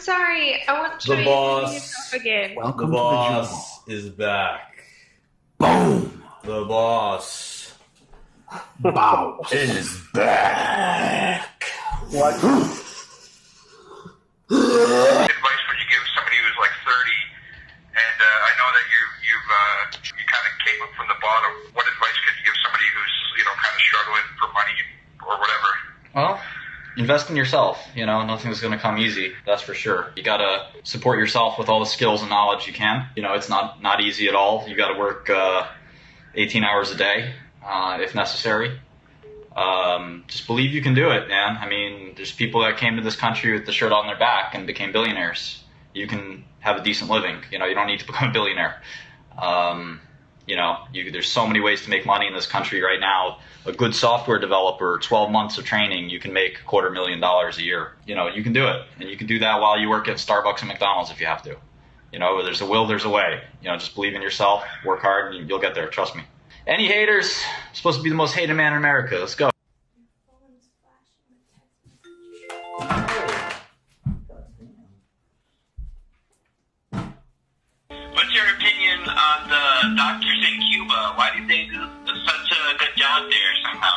sorry. I want to The try boss. again. Welcome the boss is back. Boom. The boss Bow. is back. What advice would you give somebody who's like 30? And I know that you kind of came up from the bottom. What advice could you give somebody who's kind of struggling for money or whatever? Well, invest in yourself. Nothing's going to come easy. That's for sure. You got to support yourself with all the skills and knowledge you can. It's not easy at all. You got to work 18 hours a day if necessary. Just believe you can do it, man. I mean, there's people that came to this country with the shirt on their back and became billionaires. You can have a decent living. You don't need to become a billionaire. There's so many ways to make money in this country right now. A good software developer, 12 months of training, you can make $250,000 a year. You can do it. And you can do that while you work at Starbucks and McDonald's if you have to. Where there's a will, there's a way. Just believe in yourself, work hard, and you'll get there. Trust me. Any haters? I'm supposed to be the most hated man in America. Let's go. What's your opinion on the doctors in Cuba? Why did they do such a good job there somehow?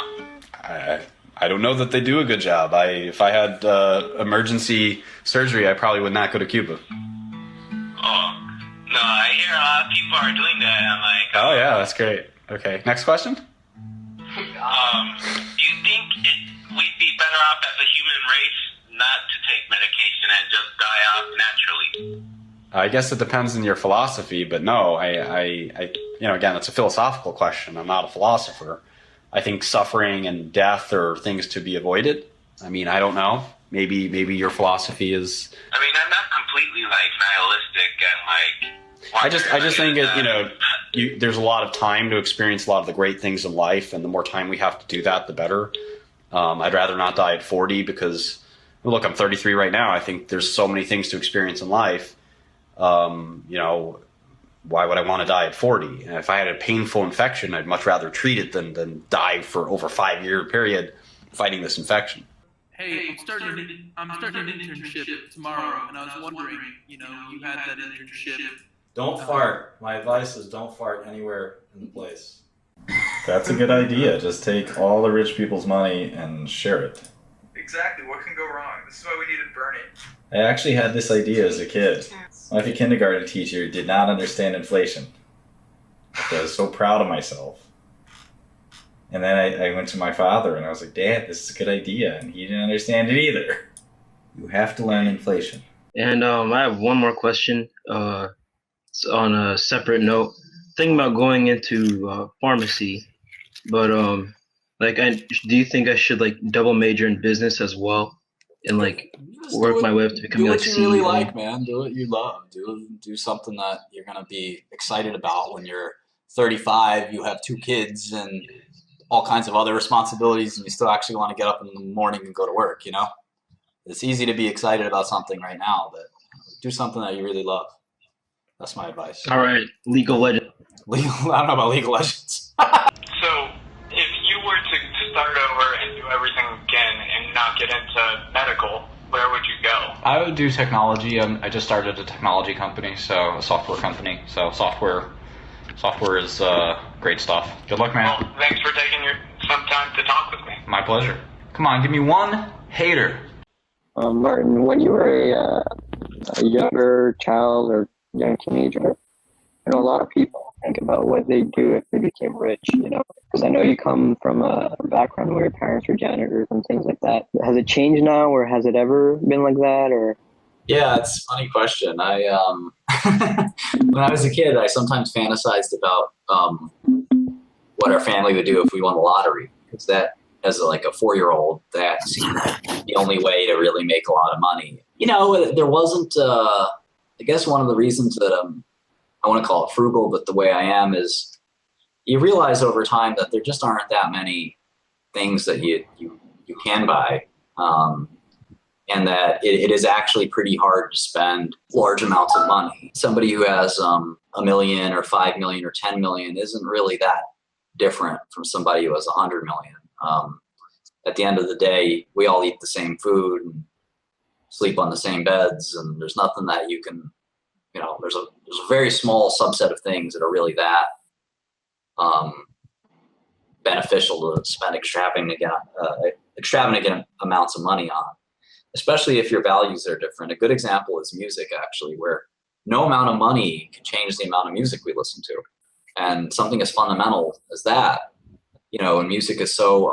I don't know that they do a good job. If I had emergency surgery, I probably would not go to Cuba. Oh, no, I hear a lot of people are doing that. I'm like, Oh yeah, that's great. Okay, next question. do you think we'd be better off as a human race not to take medication and just die off naturally? I guess it depends on your philosophy, but no, again, it's a philosophical question. I'm not a philosopher. I think suffering and death are things to be avoided. I mean, I don't know. Maybe your philosophy is. I mean, I'm not completely nihilistic and I just think there's a lot of time to experience a lot of the great things in life, and the more time we have to do that, the better. I'd rather not die at 40 because, look, I'm 33 right now. I think there's so many things to experience in life. Why would I want to die at 40? And if I had a painful infection, I'd much rather treat it than die for over a 5-year period fighting this infection. Hey, I'm starting an internship tomorrow, and I was wondering, you had that internship. Don't fart. My advice is don't fart anywhere in the place. That's a good idea. Just take all the rich people's money and share it. Exactly. What can go wrong? This is why we need to burn it. I actually had this idea as a kid. My kindergarten teacher did not understand inflation. I was so proud of myself. And then I went to my father and I was like, Dad, this is a good idea. And he didn't understand it either. You have to learn inflation. And I have one more question. It's on a separate note. Thinking about going into pharmacy, but do you think I should double major in business as well, and work my way up to becoming do what you really CEO? like, man. Do what you love. Do something that you're gonna be excited about when you're 35. You have 2 kids and all kinds of other responsibilities, and you still actually want to get up in the morning and go to work. It's easy to be excited about something right now, but do something that you really love. That's my advice. All right, League of Legends. I don't know about League of Legends. So, if you were to start over and do everything again and not get into medical, where would you go? I would do technology. I just started a technology company, so a software company. So software is great stuff. Good luck, man. Well, thanks for taking some time to talk with me. My pleasure. Come on, give me one hater. Martin, when you were a younger child or young teenager, a lot of people think about what they'd do if they became rich, because I know you come from a background where your parents were janitors and things like that. Has it changed now, or has it ever been like that, or? Yeah, it's a funny question. When I was a kid, I sometimes fantasized about what our family would do if we won the lottery, because that, as a 4-year-old, that seemed the only way to really make a lot of money. There wasn't, I guess one of the reasons that I want to call it frugal, but the way I am is you realize over time that there just aren't that many things that you can buy. And that it is actually pretty hard to spend large amounts of money. Somebody who has $1 million or 5 million or 10 million isn't really that different from somebody who has 100 million. At the end of the day, we all eat the same food. And sleep on the same beds, and there's nothing that you can, there's a very small subset of things that are really that beneficial to spend extravagant amounts of money on, especially if your values are different. A good example is music, actually, where no amount of money can change the amount of music we listen to. And something as fundamental as that, and music is so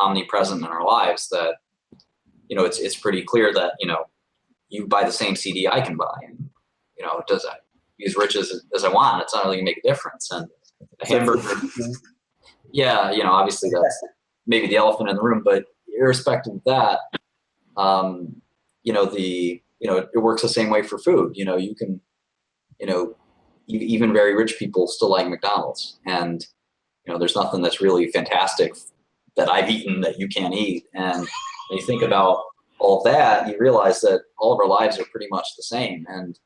omnipresent in our lives that, it's pretty clear that, you buy the same CD I can buy, and, it does be as rich as I want. It's not really gonna make a difference. And a hamburger, yeah, obviously that's maybe the elephant in the room, but irrespective of that, it works the same way for food. You can, even very rich people still like McDonald's, and, there's nothing that's really fantastic that I've eaten that you can't eat. And when you think about all of that, you realize that all of our lives are pretty much the same. And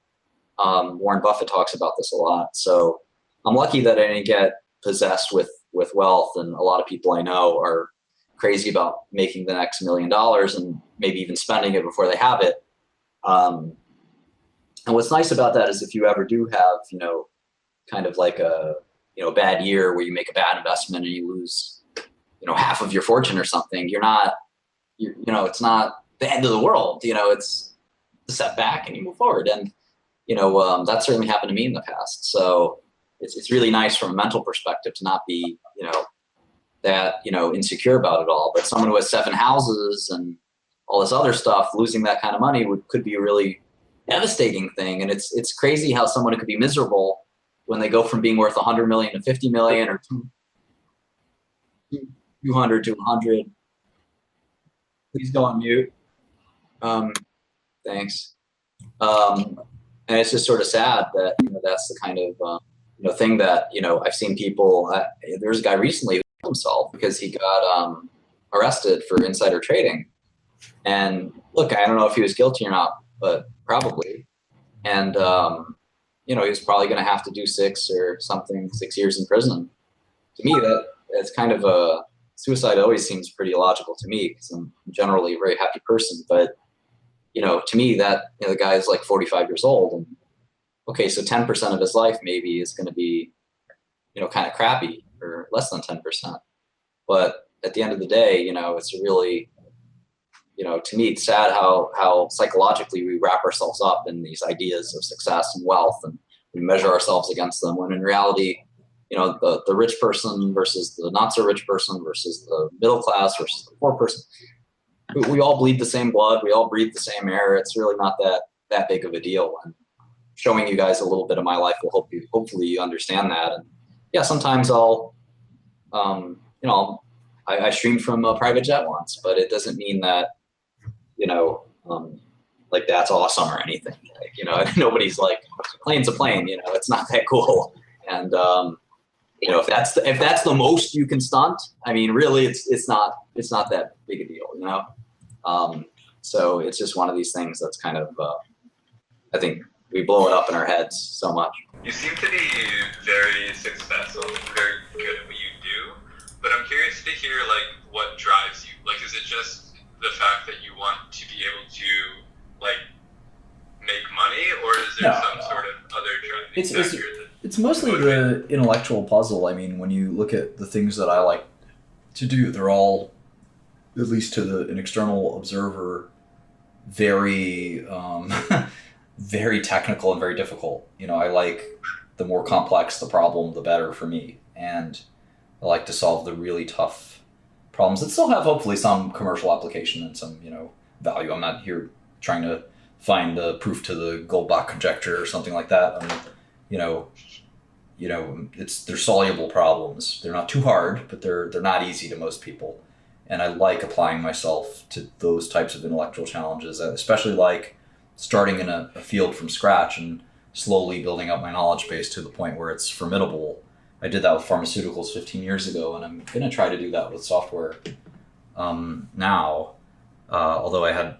Warren Buffett talks about this a lot. So I'm lucky that I didn't get possessed with wealth, and a lot of people I know are crazy about making the next $1 million and maybe even spending it before they have it. And what's nice about that is if you ever do have, kind of like a bad year where you make a bad investment and you lose, half of your fortune or something, it's not the end of the world. It's a setback, and you move forward. And that certainly happened to me in the past. So it's really nice from a mental perspective to not be that insecure about it all. But someone who has 7 houses and all this other stuff, losing that kind of money could be a really devastating thing. And it's crazy how someone could be miserable when they go from being worth 100 million to 50 million, or 200 to 100. Please go on mute. Thanks. And it's just sort of sad that that's the kind of thing that I've seen people. There's a guy recently who killed himself because he got arrested for insider trading. And look, I don't know if he was guilty or not, but probably. And he was probably going to have to do 6 years in prison. To me, that's kind of a suicide. Always seems pretty illogical to me because I'm generally a very happy person. But to me, that the guy is like 45 years old, and okay, so 10% of his life maybe is going to be kind of crappy, or less than 10%. But at the end of the day, it's really, to me, it's sad how psychologically we wrap ourselves up in these ideas of success and wealth, and we measure ourselves against them, when in reality, the rich person versus the not so rich person versus the middle class versus the poor person, we all bleed the same blood, we all breathe the same air. It's really not that big of a deal. And showing you guys a little bit of my life will hopefully you understand that. And yeah, sometimes I'll I streamed from a private jet once, but it doesn't mean that like that's awesome or anything. Like, nobody's like, plane's a plane. It's not that cool. And if that's the most you can stunt, I mean, really, it's not that big a deal. So it's just one of these things that's kind of I think we blow it up in our heads so much. You seem to be very successful, very good at what you do, but I'm curious to hear like what drives you. Like, is it just the fact that you want to be able to like make money, or is there some sort of other driving factor? It's mostly the intellectual puzzle. I mean, when you look at the things that I like to do, they're all, at least to an external observer, very very technical and very difficult. I like the more complex the problem, the better for me. And I like to solve the really tough problems that still have hopefully some commercial application and some, value. I'm not here trying to find the proof to the Goldbach conjecture or something like that. They're soluble problems. They're not too hard, but they're not easy to most people. And I like applying myself to those types of intellectual challenges, especially like starting in a field from scratch and slowly building up my knowledge base to the point where it's formidable. I did that with pharmaceuticals 15 years ago, and I'm going to try to do that with software now, although I had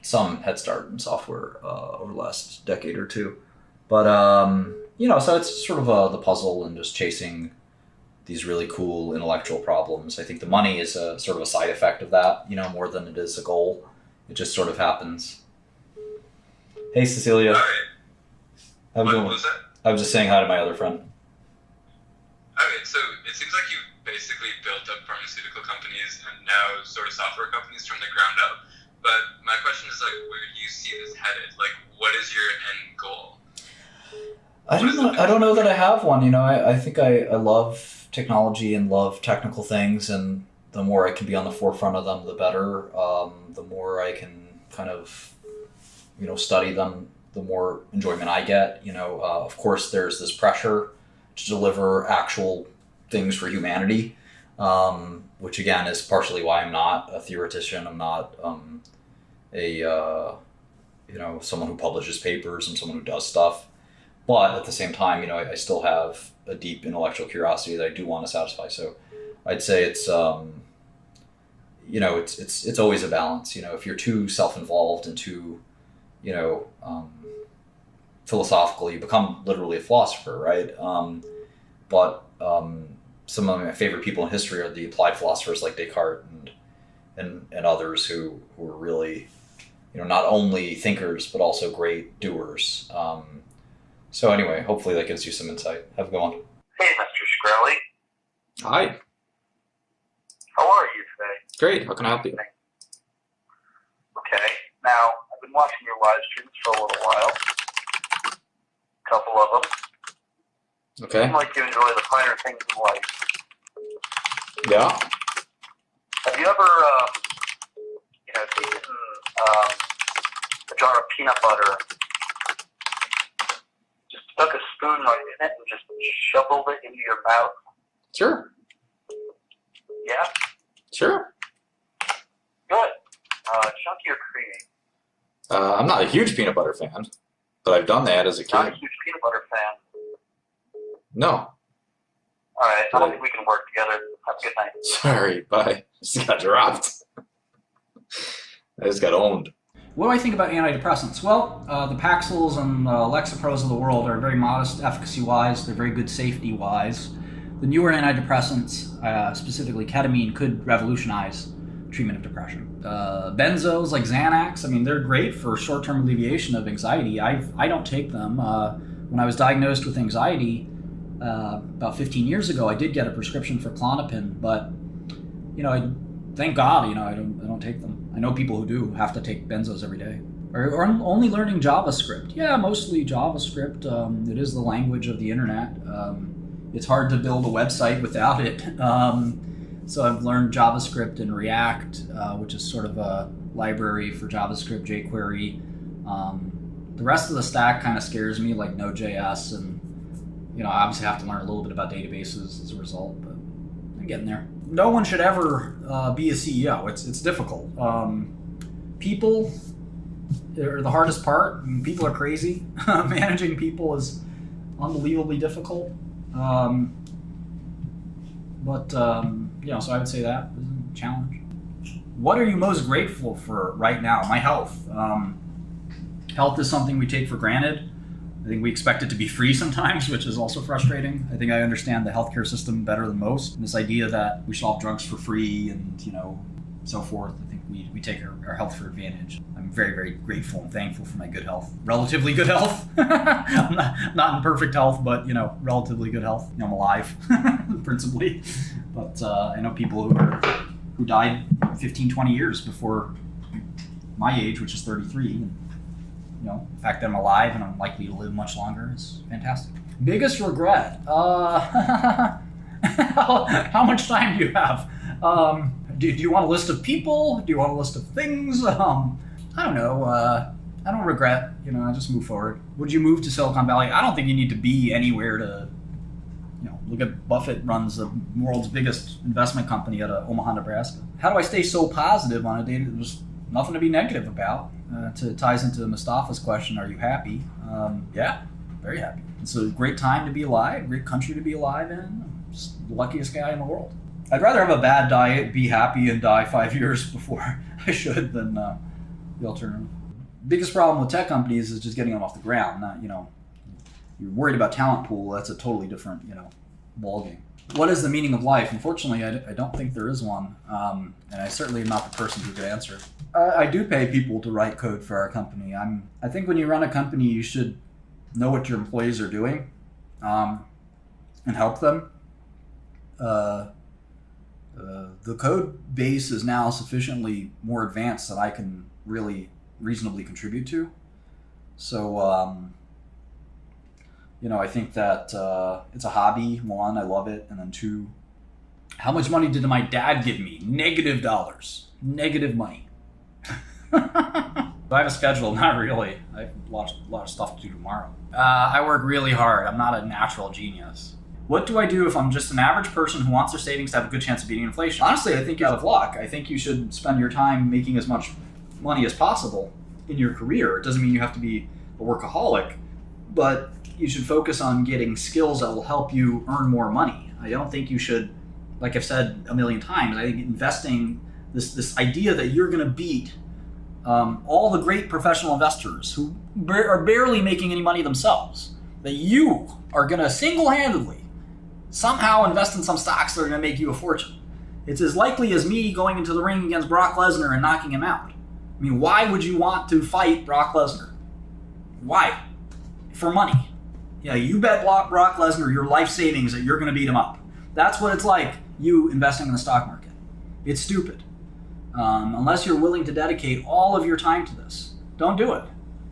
some head start in software over the last decade or two. But, so it's sort of the puzzle and just chasing these really cool intellectual problems. I think the money is a sort of a side effect of that, more than it is a goal. It just sort of happens. Hey, Cecilia. All right. What was that? I was just saying hi to my other friend. Okay, so it seems like you've basically built up pharmaceutical companies and now sort of software companies from the ground up. But my question is like, where do you see this headed? Like, what is your end goal? I don't know that I have one. You know, I think I love technology and love technical things, and the more I can be on the forefront of them, the better. The more I can kind of, you know, study them, the more enjoyment I get. You know, of course, there's this pressure to deliver actual things for humanity, which again is partially why I'm not a theoretician. I'm not you know, someone who publishes papers. I'm someone who does stuff. But at the same time, you know, I still have a deep intellectual curiosity that I do want to satisfy. So I'd say it's, you know, it's always a balance. You know, if you're too self-involved and too, you know, philosophical, you become literally a philosopher, right? But some of my favorite people in history are the applied philosophers like Descartes and others who were really, you know, not only thinkers but also great doers. So anyway, hopefully that gives you some insight. Have a good one. Hey, Mr. Shkreli. Hi. How are you today? Great. How can I help you? Okay. Now, I've been watching your live streams for a little while. A couple of them. Okay. Seem like you enjoy the finer things in life. Yeah. Have you ever, you know, taken a jar of peanut butter, just stuck a spoon right in it, and just shoveled it into your mouth? Sure. Yeah? Sure. Good. Chunky or creamy? I'm not a huge peanut butter fan, but I've done that as a Not a kid. huge peanut butter fan. No. Alright, I don't think we can work together. Have a good night. Sorry. Bye. Just got dropped. I just got owned. What do I think about antidepressants? Well, the Paxils and Lexapros of the world are very modest efficacy-wise. They're very good safety-wise. The newer antidepressants, specifically ketamine, could revolutionize treatment of depression. Benzos like Xanax, I mean, they're great for short-term alleviation of anxiety. I don't take them. When I was diagnosed with anxiety about 15 years ago, I did get a prescription for Klonopin, but you know, thank God, you know, I don't take them. I know people who do have to take benzos every day. Or only learning JavaScript. Yeah, mostly JavaScript. It is the language of the internet. It's hard to build a website without it. So I've learned JavaScript and React, which is sort of a library for JavaScript, jQuery. The rest of the stack kind of scares me, like Node.js, and you know, I obviously have to learn a little bit about databases as a result, but I'm getting there. No one should ever be a CEO. It's difficult. People are the hardest part. I mean, people are crazy. Managing people is unbelievably difficult. You know, so I would say that is a challenge. What are you most grateful for right now? My health. Health is something we take for granted. I think we expect it to be free sometimes, which is also frustrating. I think I understand the healthcare system better than most. And this idea that we should all have drugs for free and, you know, so forth, I think we take our health for advantage. I'm very, very grateful and thankful for my good health. Relatively good health. I'm not in perfect health, but, you know, relatively good health. You know, I'm alive, principally. But I know people who died 15, 20 years before my age, which is 33. And, you know, the fact that I'm alive and I'm likely to live much longer is fantastic. Biggest regret? How much time do you have? Do you want a list of people? Do you want a list of things? I don't know. I don't regret. You know, I just move forward. Would you move to Silicon Valley? I don't think you need to be anywhere to, you know, look at Buffett runs the world's biggest investment company out of Omaha, Nebraska. How do I stay so positive on a day that there's nothing to be negative about? Ties into Mustafa's question, are you happy? Yeah, very happy. It's a great time to be alive, great country to be alive in. I'm just the luckiest guy in the world. I'd rather have a bad diet, be happy, and die 5 years before I should than the alternative. Biggest problem with tech companies is just getting them off the ground. Not, you know, you're worried about talent pool. That's a totally different, you know, ballgame. What is the meaning of life? Unfortunately, I don't think there is one, and I certainly am not the person who could answer. I do pay people to write code for our company. I think when you run a company, you should know what your employees are doing, and help them. The code base is now sufficiently more advanced that I can really reasonably contribute to. So, I think that it's a hobby. One, I love it. And then two, how much money did my dad give me? $. Negative money. Do I have a schedule? Not really. I have a lot of stuff to do tomorrow. I work really hard. I'm not a natural genius. What do I do if I'm just an average person who wants their savings to have a good chance of beating inflation? Honestly, I think you're out of luck. I think you should spend your time making as much money as possible in your career. It doesn't mean you have to be a workaholic, but you should focus on getting skills that will help you earn more money. I don't think you should, like I've said a million times, I think investing, this idea that you're going to beat all the great professional investors who are barely making any money themselves, that you are going to single-handedly somehow invest in some stocks that are going to make you a fortune. It's as likely as me going into the ring against Brock Lesnar and knocking him out. I mean, why would you want to fight Brock Lesnar? Why? For money. Yeah, you bet Brock Lesnar your life savings that you're going to beat him up. That's what it's like, you investing in the stock market. It's stupid. Unless you're willing to dedicate all of your time to this. Don't do it.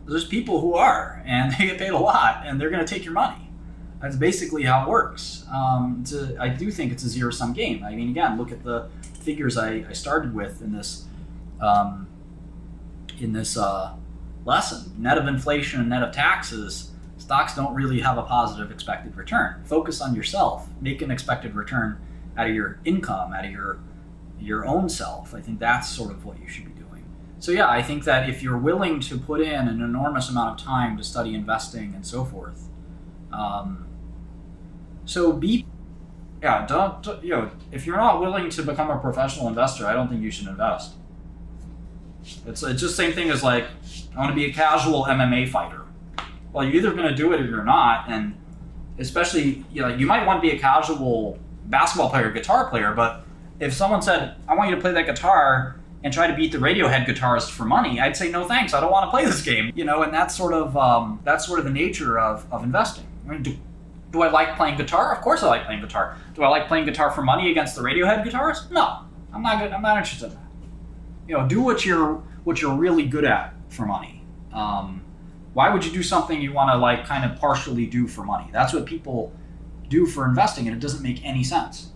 There's people who are, and they get paid a lot, and they're going to take your money. That's basically how it works. I do think it's a zero-sum game. I mean, again, look at the figures I started with in this lesson. Net of inflation and net of taxes, stocks don't really have a positive expected return. Focus on yourself. Make an expected return out of your income, out of your own self. I think that's sort of what you should be doing. So yeah, I think that if you're willing to put in an enormous amount of time to study investing and so forth, if you're not willing to become a professional investor, I don't think you should invest. It's just the same thing as like, I want to be a casual MMA fighter. Well, you're either going to do it or you're not, and especially, you might want to be a casual basketball player, guitar player, but if someone said, I want you to play that guitar and try to beat the Radiohead guitarist for money, I'd say, no thanks, I don't want to play this game. And that's sort of the nature of investing. I mean, do I like playing guitar? Of course I like playing guitar. Do I like playing guitar for money against the Radiohead guitarist? No, I'm not interested in that. Do what you're really good at for money. Why would you do something you want to kind of partially do for money? That's what people do for investing, and it doesn't make any sense.